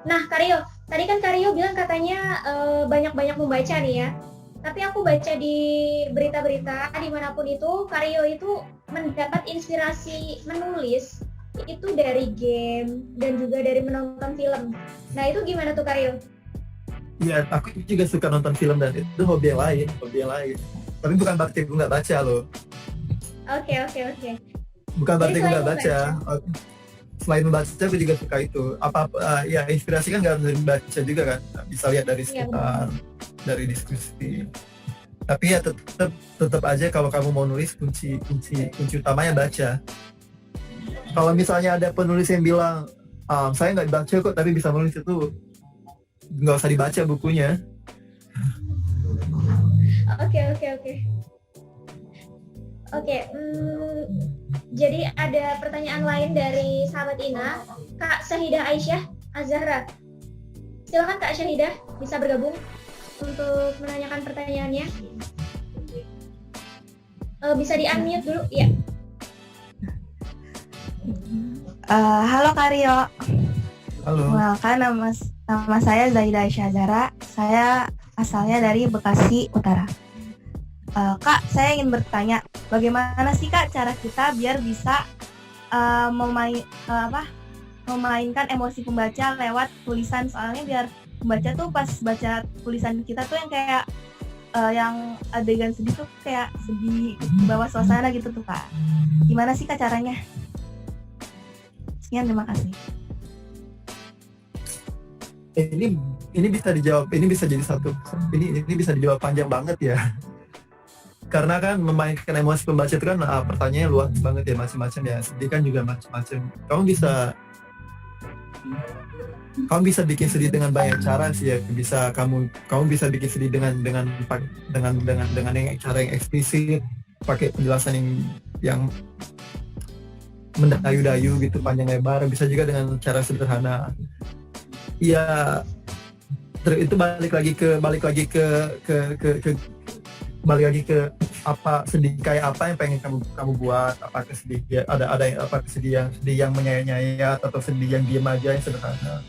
Nah, Karyo, tadi kan Karyo bilang katanya banyak-banyak membaca nih ya. Tapi aku baca di berita-berita dimanapun itu, Karyo itu mendapat inspirasi menulis itu dari game dan juga dari menonton film. Nah, itu gimana tuh Karyo? Iya, aku juga suka nonton film dan itu hobi yang lain. Tapi bukan berarti gue nggak baca loh. Oke, oke, oke. Bukan Jadi berarti gue selain nggak baca. membaca, Selain membaca, aku juga suka itu. Ya inspirasi kan nggak harus baca juga kan. Bisa lihat dari ya benar. sekitar, dari diskusi. Tapi ya tetap aja kalau kamu mau nulis kunci utamanya baca. Kalau misalnya ada penulis yang bilang saya nggak baca kok tapi bisa nulis, itu nggak usah dibaca bukunya. Oke, oke, oke. Oke, jadi ada pertanyaan lain dari sahabat Ina, Kak Syahidah Aisyah Azahra. Silakan Kak Syahidah, bisa bergabung untuk menanyakan pertanyaannya. Bisa di-unmute dulu, ya. Halo Karyo. Halo. Kenalkan, nama saya Zaidah Aisyah Azahra. Saya asalnya dari Bekasi Utara. Kak, saya ingin bertanya, bagaimana sih Kak cara kita biar bisa memainkan emosi pembaca lewat tulisan? Soalnya biar pembaca tuh pas baca tulisan kita tuh yang kayak yang adegan sedih tuh kayak sedih, bawa suasana gitu tuh Kak. Gimana sih Kak caranya? Sekian, terima kasih. Ini bisa dijawab, ini bisa jadi satu, ini bisa dijawab panjang banget ya. Karena kan memainkan emosi pembaca itu kan pertanyaannya luas banget ya, macam-macam ya. Sedih kan juga macam-macam. Kamu bisa bikin sedih dengan banyak cara sih ya. Kamu bisa bikin sedih dengan yang cara yang eksplisit, pakai penjelasan yang mendayu-dayu gitu panjang lebar. Bisa juga dengan cara sederhana. Ya itu balik lagi ke apa sedih kayak apa yang pengen kamu buat. Apakah sedih ya, ada sedih yang menyayat-nyayat atau sedih yang diam aja yang sederhana,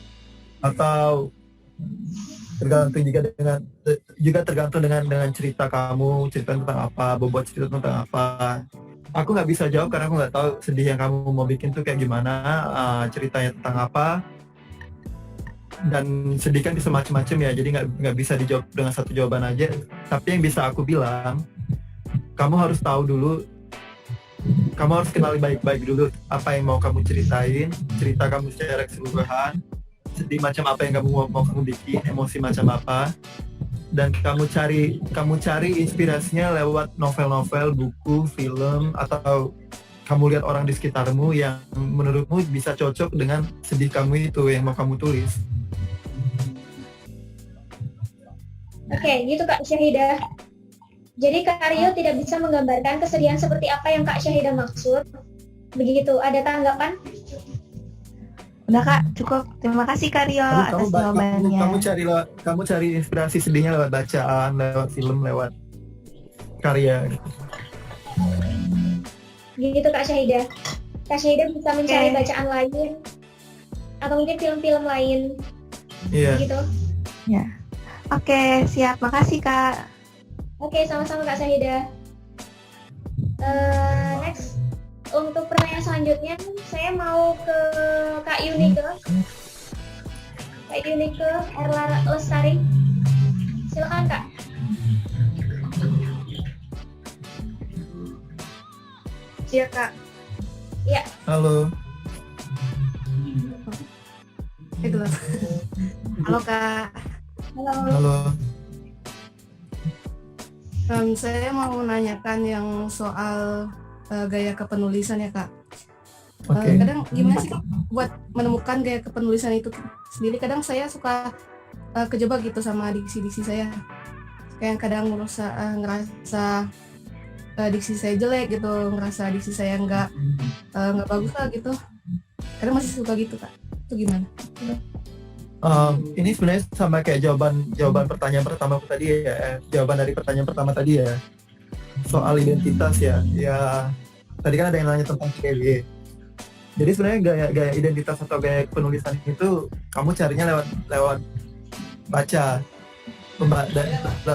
atau tergantung dengan cerita kamu, cerita tentang apa, bobot cerita tentang apa. Aku nggak bisa jawab karena aku nggak tahu sedih yang kamu mau bikin tuh kayak gimana, ceritanya tentang apa. Dan sedih kan bisa macam-macam ya, jadi nggak bisa dijawab dengan satu jawaban aja. Tapi yang bisa aku bilang, kamu harus tahu dulu, kamu harus kenali baik-baik dulu apa yang mau kamu ceritain, cerita kamu secara keseluruhan, sedih macam apa yang kamu mau kamu bikin, emosi macam apa, dan kamu cari inspirasinya lewat novel-novel, buku, film, atau kamu lihat orang di sekitarmu yang menurutmu bisa cocok dengan sedih kamu itu yang mau kamu tulis. Oke, gitu Kak Syahidah. Jadi Kak Rio tidak bisa menggambarkan kesedihan seperti apa yang Kak Syahidah maksud. Begitu, ada tanggapan? Udah Kak, cukup. Terima kasih Kak Rio atas jawabannya. Kamu cari inspirasi sedihnya lewat bacaan, lewat film, lewat karya. Gitu Kak Syahidah. Kak Syahidah bisa mencari bacaan lain atau mungkin film-film lain. Iya. Gitu. Ya. Oke, siap. Makasih Kak. Oke, sama-sama Kak Syahidah. Next, untuk pertanyaan selanjutnya, saya mau ke Kak Yunike. Kak Yunike Erla Lestari. Silakan Kak. Iya Kak. Iya. Halo. Halo Kak. Halo. Saya mau menanyakan yang soal gaya kepenulisan ya Kak. Okay. Kadang gimana sih buat menemukan gaya kepenulisan itu sendiri? Kadang saya suka kejebak gitu sama diksi-diksi saya. Kayak kadang ngerasa diksi saya jelek gitu, ngerasa diksi saya nggak bagus lah gitu. Kadang masih suka gitu Kak. Itu gimana? Ini sebenarnya sama kayak jawaban pertanyaan pertama tadi ya, jawaban dari pertanyaan pertama tadi ya, soal identitas ya. Ya tadi kan ada yang nanya tentang cewek. Jadi sebenarnya gaya identitas atau gaya penulisan itu kamu carinya lewat baca,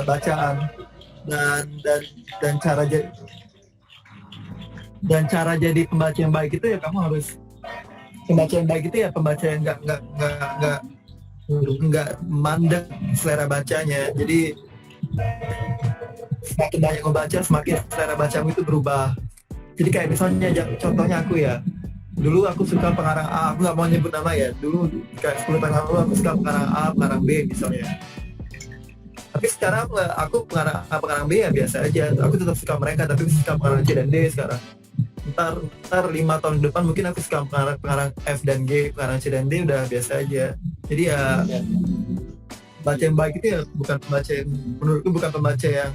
bacaan dan cara jadi pembaca yang baik itu ya kamu harus pembaca yang baik itu ya pembaca yang nggak mandek selera bacanya. Jadi semakin banyak membaca semakin selera bacamu itu berubah. Jadi kayak misalnya contohnya aku ya, dulu aku suka pengarang A, aku nggak mau nyebut nama ya, dulu kayak 10 tahun lalu aku suka pengarang A, pengarang B misalnya. Tapi sekarang aku pengarang A, pengarang B ya biasa aja, aku tetap suka mereka tapi suka pengarang C dan D sekarang. Ntar 5 tahun ke depan mungkin aku suka pengarang F dan G, pengarang C dan D udah biasa aja. Jadi ya baca yang baik itu ya bukan pembaca yang, menurutku bukan pembaca yang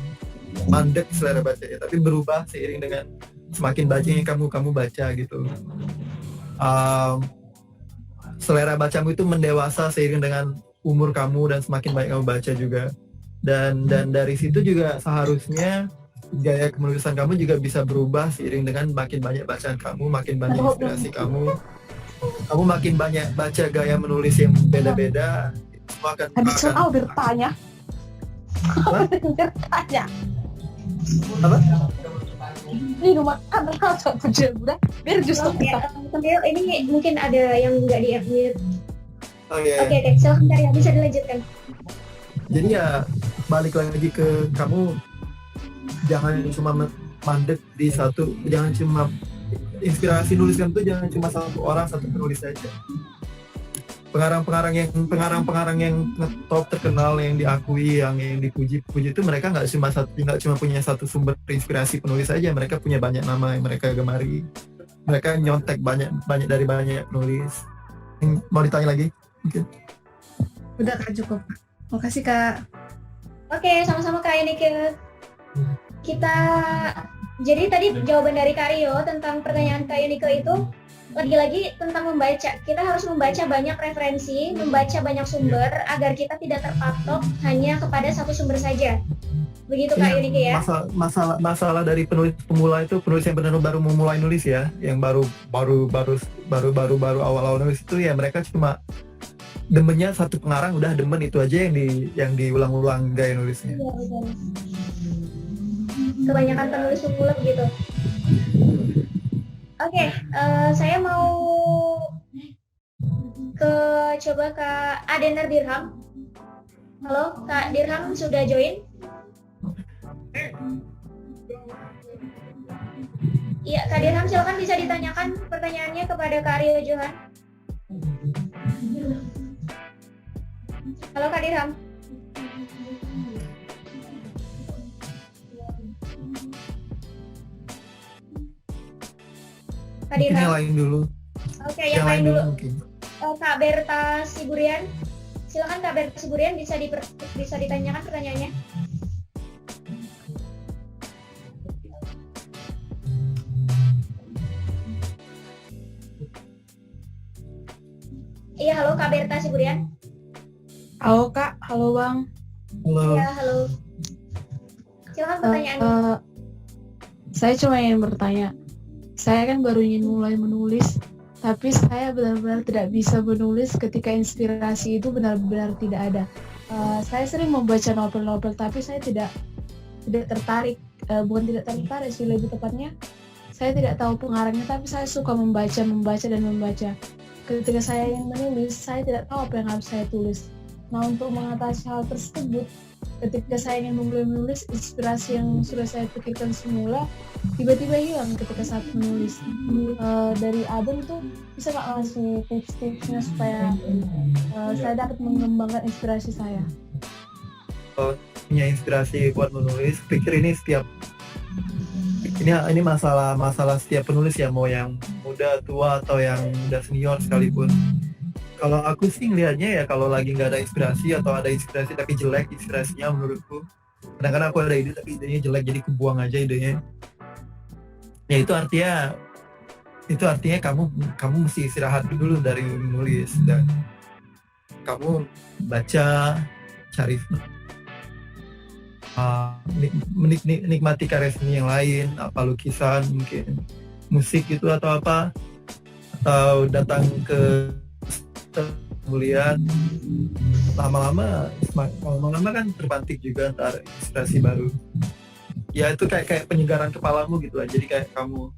mandek selera bacanya, tapi berubah seiring dengan semakin bacanya kamu baca gitu. Selera bacamu itu mendewasa seiring dengan umur kamu dan semakin banyak kamu baca juga. Dan dari situ juga seharusnya gaya penulisan kamu juga bisa berubah seiring dengan makin banyak bacaan kamu, makin banyak inspirasi kamu makin banyak baca gaya menulis yang beda-beda. Habis soal bertanya. Apa? Ini rumah kan kalau kerja udah biar justru kita. Sambil ini mungkin ada yang nggak di-mute. Oh iya. Oke, silahkan Karya, bisa dilanjutkan. Jadi ya balik lagi ke kamu, jangan cuma mandek di satu, jangan cuma inspirasi nuliskan tuh jangan cuma satu orang, satu penulis saja. Pengarang-pengarang yang top terkenal, yang diakui, yang dipuji-puji itu mereka nggak cuma punya satu sumber inspirasi penulis saja, mereka punya banyak nama yang mereka gemari, mereka nyontek banyak dari banyak penulis. Mau ditanya lagi? Mungkin. Udah Kak, cukup. Makasih Kak. Oke, sama-sama Kak Nike. Kita jadi tadi jawaban dari Karyo tentang pertanyaan Kak Nike itu lagi-lagi tentang membaca. Kita harus membaca banyak referensi, membaca banyak sumber agar kita tidak terpatok hanya kepada satu sumber saja. Begitu Kak Yunike ya. Masalah dari penulis pemula itu, penulis yang benar baru memulai nulis ya, yang baru awal-awal nulis itu ya mereka cuma demennya satu pengarang, udah demen itu aja yang diulang-ulang gaya nulisnya. Iya, betul. Kebanyakan penulis pemula begitu. Oke, saya mau coba Kak Adenar Dirham. Halo, Kak Dirham sudah join? Iya, Kak Dirham silakan bisa ditanyakan pertanyaannya kepada Kak Aryo Johan. Halo Kak Dirham. Kak Mungkin Dirham. yang lain dulu. Oke, yang lain dulu. Mungkin. Kak Berta Siburian. Silakan Kak Berta Siburian bisa ditanyakan pertanyaannya. Iya, halo Kak Berta Siburian. Halo Kak, halo Bang. Halo. Iya, halo. Silakan pertanyaannya. Saya cuma ingin bertanya. Saya kan baru ingin mulai menulis, tapi saya benar-benar tidak bisa menulis ketika inspirasi itu benar-benar tidak ada. Saya sering membaca novel-novel, tapi saya tidak tertarik. Bukan tidak tertarik sih, lebih tepatnya saya tidak tahu pengarangnya, tapi saya suka membaca. Ketika saya ingin menulis, saya tidak tahu apa yang harus saya tulis. Nah, untuk mengatasi hal tersebut, ketika saya ingin memulai menulis, inspirasi yang sudah saya pikirkan semula tiba-tiba hilang ketika saat menulis. Dari Abang tuh bisa nggak ngasih tips-tipsnya supaya saya dapat mengembangkan inspirasi saya? Punya inspirasi buat menulis, pikir ini masalah setiap penulis ya, mau yang muda, tua, atau yang udah senior sekalipun. Kalau aku sih ngelihatnya ya, kalau lagi nggak ada inspirasi atau ada inspirasi tapi jelek inspirasinya menurutku, kadang-kadang aku ada ide tapi idenya jelek, jadi kebuang aja idenya. Ya itu artinya kamu mesti istirahat dulu dari menulis, dan kamu baca, cari menikmati karya seni yang lain, apa lukisan, mungkin musik gitu atau apa, atau datang ke kuliah, lama-lama kan terpantik juga ntar inspirasi baru. Ya itu kayak penyegaran kepalamu gitu lah. Jadi kayak kamu,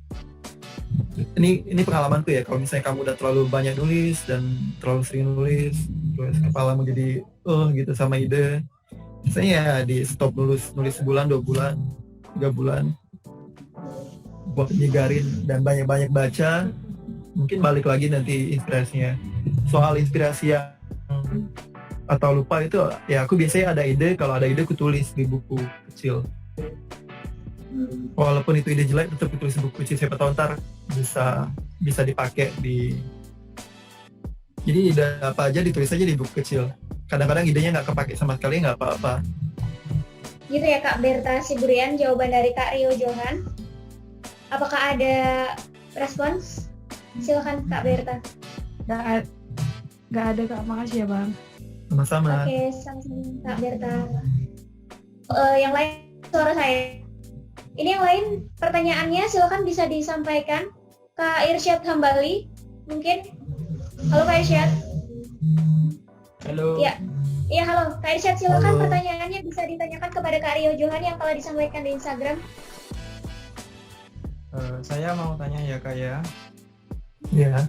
ini pengalamanku ya, kalau misalnya kamu udah terlalu banyak nulis dan terlalu sering nulis, terus kepalamu jadi gitu sama ide, misalnya ya di stop nulis sebulan, 2 bulan, 3 bulan, buat nyegarin dan banyak-banyak baca, mungkin balik lagi nanti inspirasinya. Soal inspirasi yang atau lupa itu ya, aku biasanya ada ide, kalau ada ide aku tulis di buku kecil. Walaupun itu ide jelek, tetap tulis di buku kecil, siapa tahu ntar bisa dipakai di. Jadi ide apa aja ditulis aja di buku kecil. Kadang-kadang idenya nggak kepake sama sekali, nggak apa-apa. Gitu ya Kak Berta Siburian, jawaban dari Kak Rio Johan. Apakah ada respons? Silakan Kak Berta. Nggak ada Kak, makasih ya Bang. Sama-sama. Oke, sama-sama Kak Berta. Yang lain suara saya. Ini yang lain pertanyaannya silakan bisa disampaikan. Kak Irsyad Hambali, mungkin. Halo Kak Irsyad. Halo. Iya halo Kak Irsyad, silakan. Halo. Pertanyaannya bisa ditanyakan kepada Kak Rio Johan yang telah disampaikan di Instagram. Saya mau tanya ya Kak ya, Ya.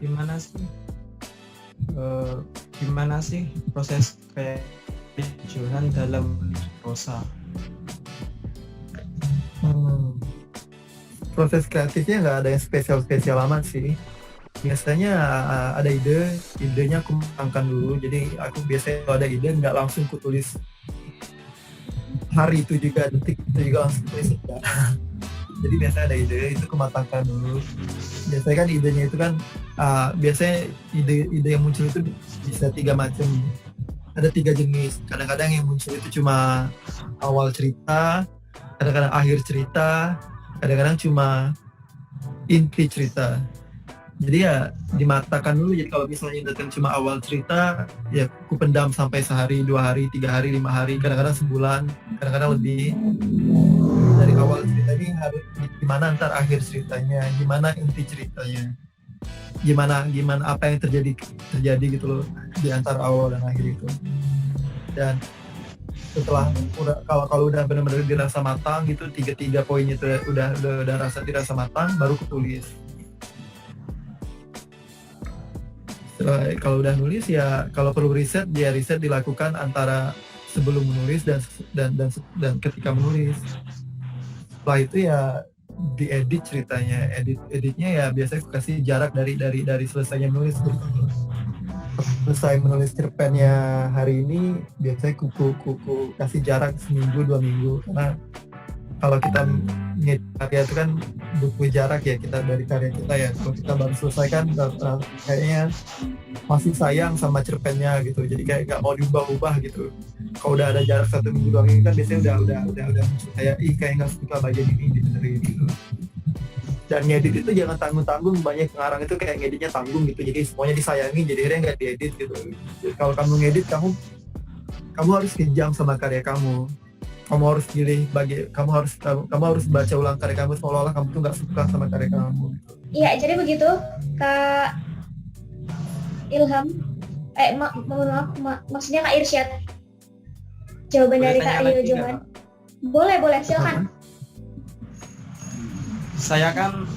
gimana sih proses kayak Johan dalam prosa? Proses kreatifnya nggak ada yang spesial amat sih. Biasanya ada idenya aku matangkan dulu. Jadi aku biasanya kalau ada ide nggak langsung ku tulis hari itu juga, detik itu juga langsung tulis enggak. Jadi biasanya ada ide itu aku matangkan dulu. Biasanya kan idenya itu kan biasanya ide yang muncul itu bisa 3 macam. Ada 3 jenis. Kadang-kadang yang muncul itu cuma awal cerita, kadang-kadang akhir cerita, kadang-kadang cuma inti cerita. Jadi ya dimatakan dulu. Jadi kalau misalnya datang cuma awal cerita, ya aku pendam sampai sehari, 2 hari, 3 hari, 5 hari, kadang-kadang sebulan, kadang-kadang lebih. Dari awal cerita ini harus gimana ntar akhir ceritanya, gimana inti ceritanya, gimana apa yang terjadi gitu loh di antara awal dan akhir itu. Dan setelah kalau udah benar-benar dirasa matang gitu, 3 poinnya itu udah dirasa matang, baru kutulis. Setelah, kalau udah nulis ya, kalau perlu riset dilakukan antara sebelum menulis dan ketika menulis. Setelah itu ya diedit ceritanya, editnya ya biasanya aku kasih jarak dari selesainya menulis. Selesai menulis cerpennya hari ini, biasanya kuku kasih jarak seminggu 2 minggu, karena kalau kita ngedit karya itu kan butuh jarak ya, kita dari karya kita ya. Kalau kita baru selesaikan kayaknya masih sayang sama cerpennya gitu, jadi kayak nggak mau diubah-ubah gitu. Kalau udah ada jarak 1 minggu 2 minggu kan biasanya udah muncul kayak kayak nggak suka bagian ini gitu. Dan ngedit itu jangan tanggung-tanggung. Banyak pengarang itu kayak ngeditnya tanggung gitu, jadi semuanya disayangi, jadi akhirnya nggak diedit gitu. Jadi, kalau kamu ngedit, kamu harus kejam sama karya kamu. Kamu harus pilih kamu harus baca ulang karya kamu seolah-olah kamu tuh nggak suka sama karya kamu. Iya, jadi begitu Kak Ilham. Mohon maaf, maksudnya Kak Irsyad. Jawaban Boleh dari tanya Kak Rio lagi Johan. nggak, Boleh, silakan. Saya kan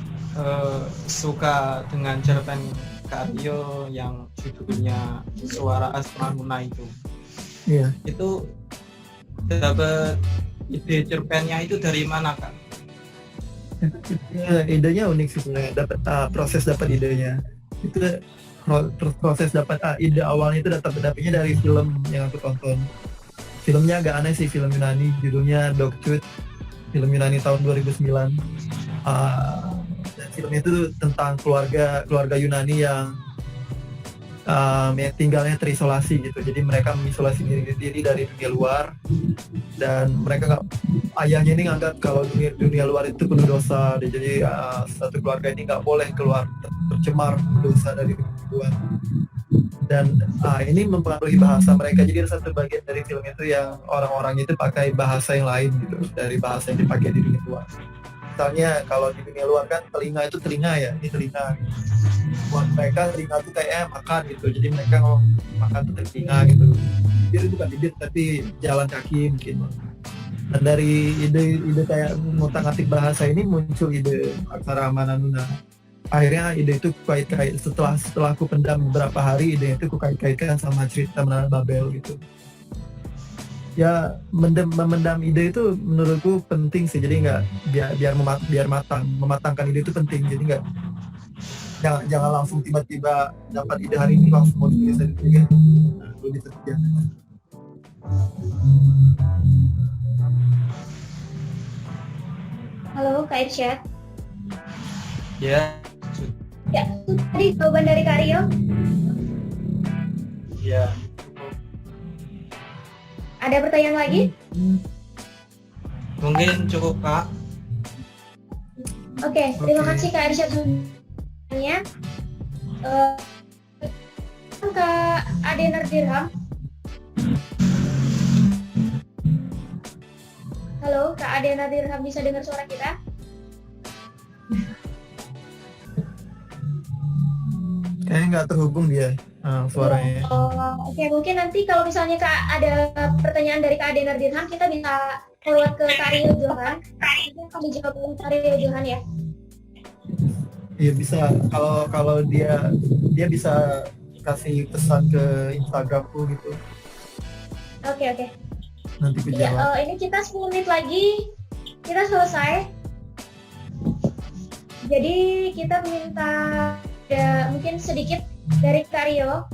suka dengan cerpen Kak Rio yang judulnya Suara Asmaguna itu. Iya. Itu dapat ide cerpennya itu dari mana Kak? Ya, idenya unik sih sebenarnya. Proses dapat idenya itu, proses dapat ide awalnya itu dapatnya dari film yang aku tonton. Filmnya agak aneh sih, film Yunani, judulnya Dogtooth, film Yunani tahun 2009. Dan filmnya itu tentang keluarga Yunani yang tinggalnya terisolasi gitu. Jadi mereka mengisolasi diri dari dunia luar, dan mereka ayahnya ini nganggap kalau dunia luar itu penuh dosa. Jadi satu keluarga ini nggak boleh keluar, tercemar dosa dari luar. Dan ini mempengaruhi bahasa mereka. Jadi ada satu bagian dari film itu yang orang-orang itu pakai bahasa yang lain gitu dari bahasa yang dipakai di dunia luar. misalnya kalau di dunia luar kan telinga itu telinga ya, ini telinga. Buat mereka telinga itu kayak makan gitu, jadi mereka ngomong makan tuh telinga gitu. Jadi bukan bibir tapi jalan kaki mungkin. Dan dari ide kayak ngotak-ngatik bahasa ini muncul ide aksara Mananuna. Akhirnya ide itu kait-kait setelah aku pendam beberapa hari, ide itu aku kait-kaitkan sama cerita Menara Babel gitu. Ya memendam ide itu menurutku penting sih, jadi nggak biar mematangkan ide itu penting, jadi nggak jangan langsung tiba-tiba dapat ide hari ini langsung mau ditulis dari itu kan. Nah, lebih terjadi. Halo Kak Irsyad. Ya, Ya, itu tadi jawaban dari Kak Rio. Ya. Ada pertanyaan lagi? mungkin cukup Kak. Oke, terima Oke. kasih Kak Irsyad semuanya. Kak Adenar Dirham. Halo, Kak Adenar Dirham, bisa dengar suara kita? Kayaknya nggak terhubung dia suaranya. Oke, mungkin nanti kalau misalnya Kak ada pertanyaan dari Kak Adenar Dirham, kita bisa forward ke Kak Rio Johan. Itu akan dijawab oleh Kak Rio Johan ya. Iya bisa, kalau dia bisa kasih pesan ke Instagramku gitu, Oke. nanti aku Iya, jawab. ini kita 10 menit lagi, kita selesai. Jadi kita minta mungkin sedikit dari Kak Rio,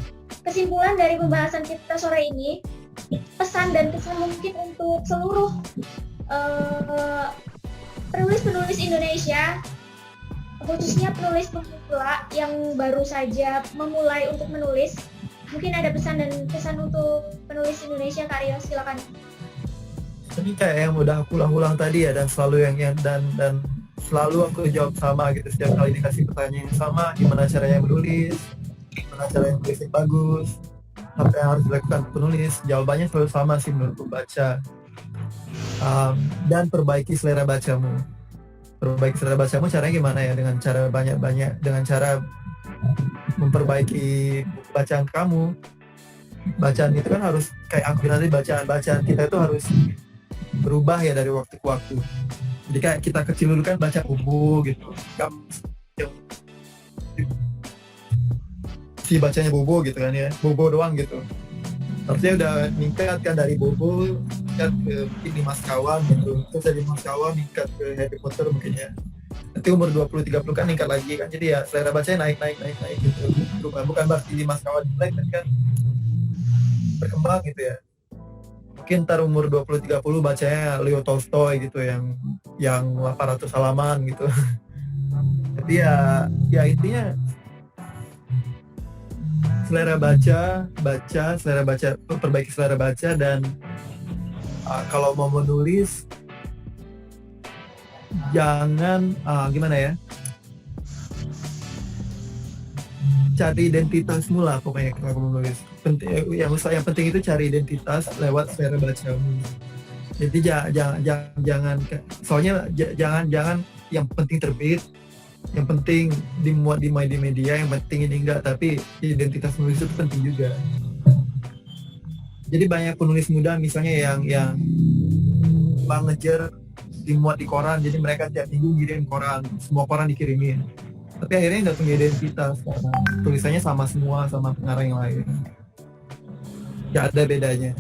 kesimpulan dari pembahasan kita sore ini, pesan dan kesan mungkin untuk seluruh penulis-penulis Indonesia, khususnya penulis pemula yang baru saja memulai untuk menulis. Mungkin ada pesan dan kesan untuk penulis Indonesia, Kak Rio, silakan. Ini kayak yang udah aku ulang-ulang tadi ya, dan selalu yang dan selalu aku jawab sama gitu setiap kali dikasih pertanyaan yang sama, gimana caranya menulis, gimana caranya menulis yang bagus, apa yang harus dilakukan penulis, jawabannya selalu sama sih menurut pembaca. Dan perbaiki selera bacamu. Perbaiki selera bacamu caranya gimana ya? Dengan cara banyak-banyak, dengan cara memperbaiki bacaan kamu. Bacaan itu kan harus kayak aku nanti bacaan kita itu harus berubah ya dari waktu ke waktu. Jadi kayak kita kecil dulu kan baca Bobo gitu, si bacanya Bobo gitu kan ya, Bobo doang gitu. Harusnya udah meningkat kan dari Bobo, meningkat ke mungkin Dimas Kawan gitu, terus dari Dimas Kawan meningkat ke Harry Potter mungkin ya. Nanti umur 20-30 kan meningkat lagi kan, jadi ya selera bacanya naik gitu. Bukan berarti Dimas Kawan jelek, tapi kan berkembang gitu ya. Mungkin ntar umur 20-30 bacanya Leo Tolstoy gitu yang 800 halaman gitu. Tapi ya intinya selera baca, perbaiki selera baca, dan kalau mau menulis jangan gimana ya, cari identitasmu lah pokoknya kalau kamu menulis. Yang penting itu cari identitas lewat selera bacamu. Jadi jangan soalnya jangan yang penting terbit, yang penting dimuat di media, yang penting ini enggak, tapi identitas penulis itu penting juga. Jadi banyak penulis muda misalnya yang bang ngejar dimuat di koran, jadi mereka tiap minggu ngirim koran, semua koran dikirimin, tapi akhirnya nggak punya identitas karena tulisannya sama semua sama pengarang yang lain, nggak ada bedanya.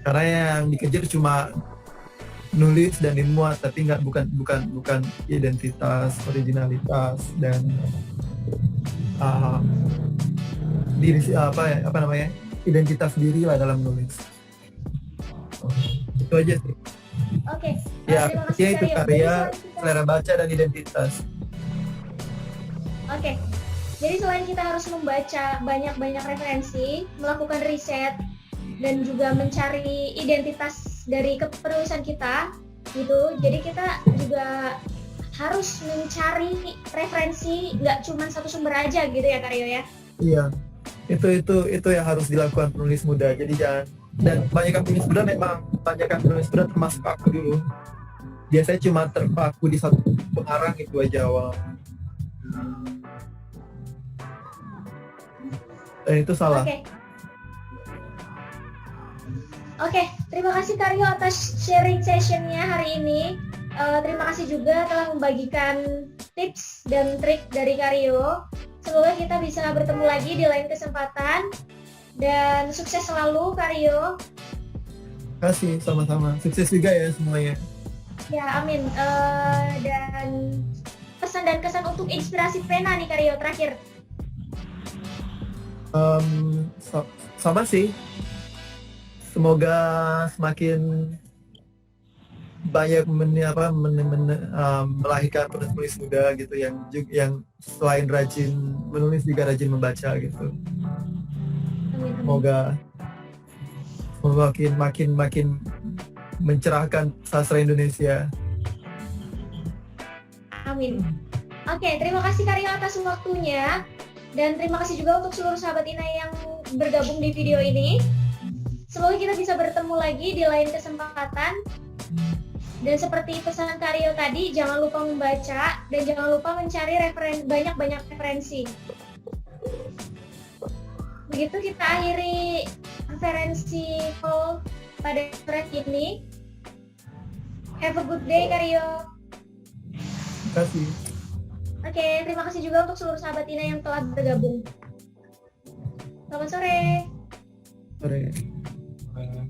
Karena yang dikejar cuma nulis dan dimuat, tapi bukan identitas, originalitas, dan identitas diri lah dalam menulis. Itu aja sih. Oke. Ya, Terima kasih, itu Kak Rio. karya, Jadi selera baca dan identitas. Oke. Jadi selain kita harus membaca banyak-banyak referensi, melakukan riset, dan juga mencari identitas dari kepenulisan kita, gitu. Jadi kita juga harus mencari referensi, nggak cuma satu sumber aja gitu ya, Kak Rio ya. Iya. Itu yang harus dilakukan penulis muda. Jadi jangan, dan banyak penulis muda termasuk aku dulu. biasanya cuma terpaku di satu pengarang itu aja awal. Dan itu salah. Oke, terima kasih Karyo atas sharing sessionnya hari ini. Terima kasih juga telah membagikan tips dan trik dari Karyo. Semoga kita bisa bertemu lagi di lain kesempatan. Dan sukses selalu Karyo. Terima kasih, sama-sama. Sukses juga ya semuanya. Ya, amin. Dan pesan dan kesan untuk inspirasi pena nih Karyo terakhir. Sama sih. Semoga semakin banyak melahirkan penulis muda gitu yang selain rajin menulis juga rajin membaca gitu. Amin. Semoga makin mencerahkan sastra Indonesia. Amin. Oke, terima kasih Karyo atas waktunya. Dan terima kasih juga untuk seluruh sahabat Ina yang bergabung di video ini. Semoga kita bisa bertemu lagi di lain kesempatan. Dan seperti pesan Karyo tadi, jangan lupa membaca dan jangan lupa mencari banyak-banyak referensi. Begitu kita akhiri konferensi call pada sore ini. Have a good day Karyo. Terima kasih. Oke, terima kasih juga untuk seluruh sahabat Ina yang telah bergabung. Selamat sore. Sore. Eh,